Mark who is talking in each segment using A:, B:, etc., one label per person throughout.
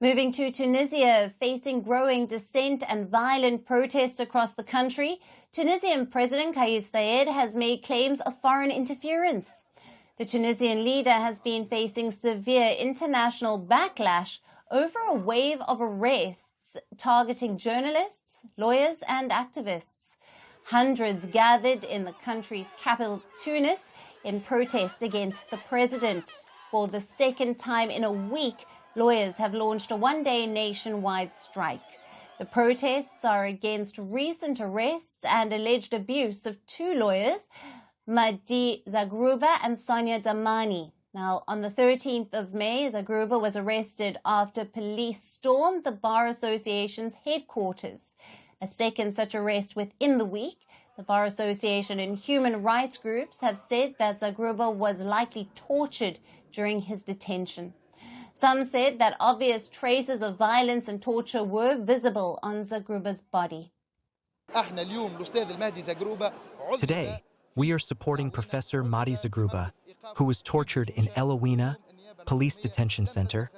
A: Moving to Tunisia, facing growing dissent and violent protests across the country, Tunisian President Karis Saied has made claims of foreign interference. The Tunisian leader has been facing severe international backlash over a wave of arrests targeting journalists, lawyers and activists. Hundreds gathered in the country's capital, Tunis, in protests against the president. For the second time in a week, lawyers have launched a one-day nationwide strike. The protests are against recent arrests and alleged abuse of two lawyers, Mahdi Zagrouba and Sonia Dahmani. Now, on the 13th of May, Zagrouba was arrested after police stormed the Bar Association's headquarters. A second such arrest within the week. The Bar Association and human rights groups have said that Zagrouba was likely tortured during his detention. Some said that obvious traces of violence and torture were visible on Zagrouba's body.
B: Today, we are supporting Professor Mahdi Zagrouba, who was tortured in El Awina Police Detention Center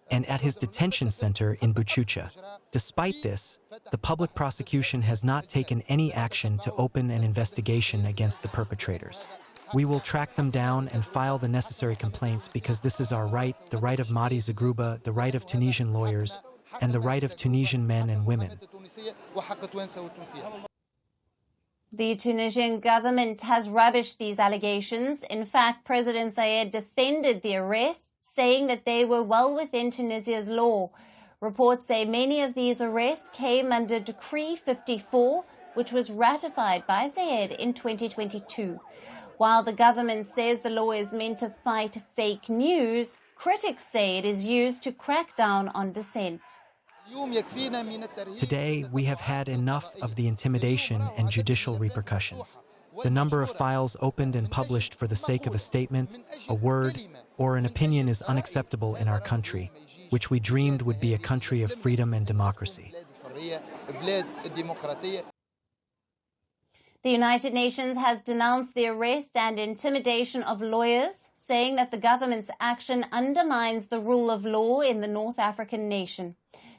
B: and at his detention center in Buchucha. Despite this, the public prosecution has not taken any action to open an investigation against the perpetrators. We will track them down and file the necessary complaints because this is our right, the right of Mahdi Zagrouba, the right of Tunisian lawyers, and the right of Tunisian men and women.
A: The Tunisian government has rubbished these allegations. In fact, President Saied defended the arrests, saying that they were well within Tunisia's law. Reports say many of these arrests came under Decree 54, which was ratified by Saied in 2022. While the government says the law is meant to fight fake news, critics say it is used to crack down on dissent.
B: Today, we have had enough of the intimidation and judicial repercussions. The number of files opened and published for the sake of a statement, a word, or an opinion is unacceptable in our country, which we dreamed would be a country of freedom and democracy.
A: The United Nations has denounced the arrest and intimidation of lawyers, saying that the government's action undermines the rule of law in the North African nation.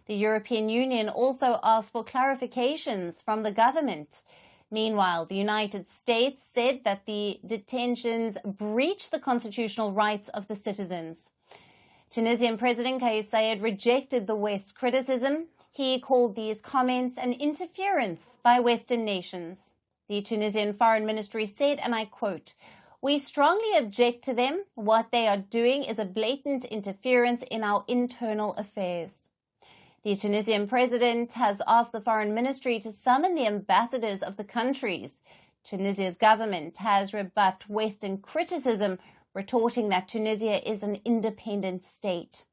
A: The European Union also asked for clarifications from the government. Meanwhile, the United States said that the detentions breach the constitutional rights of the citizens. Tunisian President Karis Saied rejected the West's criticism. He called these comments an interference by Western nations. The Tunisian Foreign Ministry said, and I quote, "We strongly object to them. What they are doing is a blatant interference in our internal affairs." The Tunisian president has asked the Foreign Ministry to summon the ambassadors of the countries. Tunisia's government has rebuffed Western criticism, retorting that Tunisia is an independent state.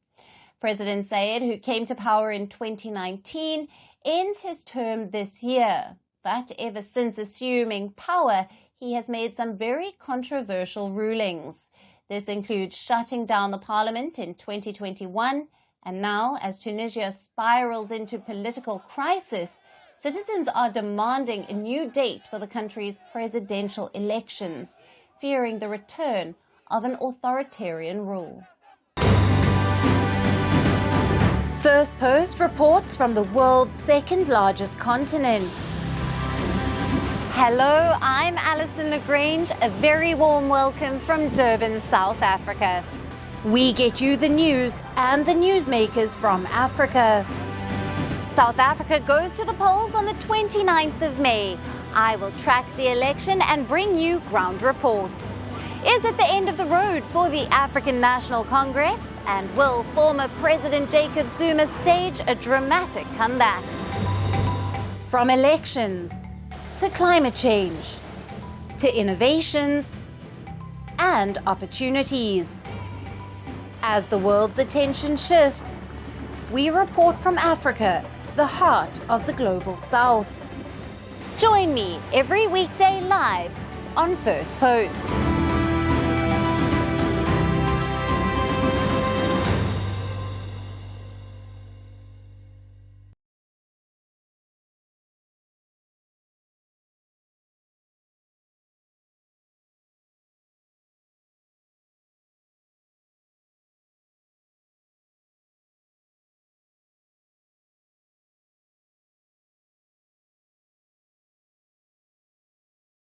A: President Saied, who came to power in 2019, ends his term this year. But ever since assuming power, he has made some very controversial rulings. This includes shutting down the parliament in 2021, and now, as Tunisia spirals into political crisis, citizens are demanding a new date for the country's presidential elections, fearing the return of an authoritarian rule. Firstpost reports from the world's second largest continent. Hello, I'm Alison LaGrange. A very warm welcome from Durban, South Africa. We get you the news and the newsmakers from Africa. South Africa goes to the polls on the 29th of May. I will track the election and bring you ground reports. Is it the end of the road for the African National Congress? And will former President Jacob Zuma stage a dramatic comeback? From elections to climate change, to innovations and opportunities. As the world's attention shifts, we report from Africa, the heart of the global South. Join me every weekday live on Firstpost.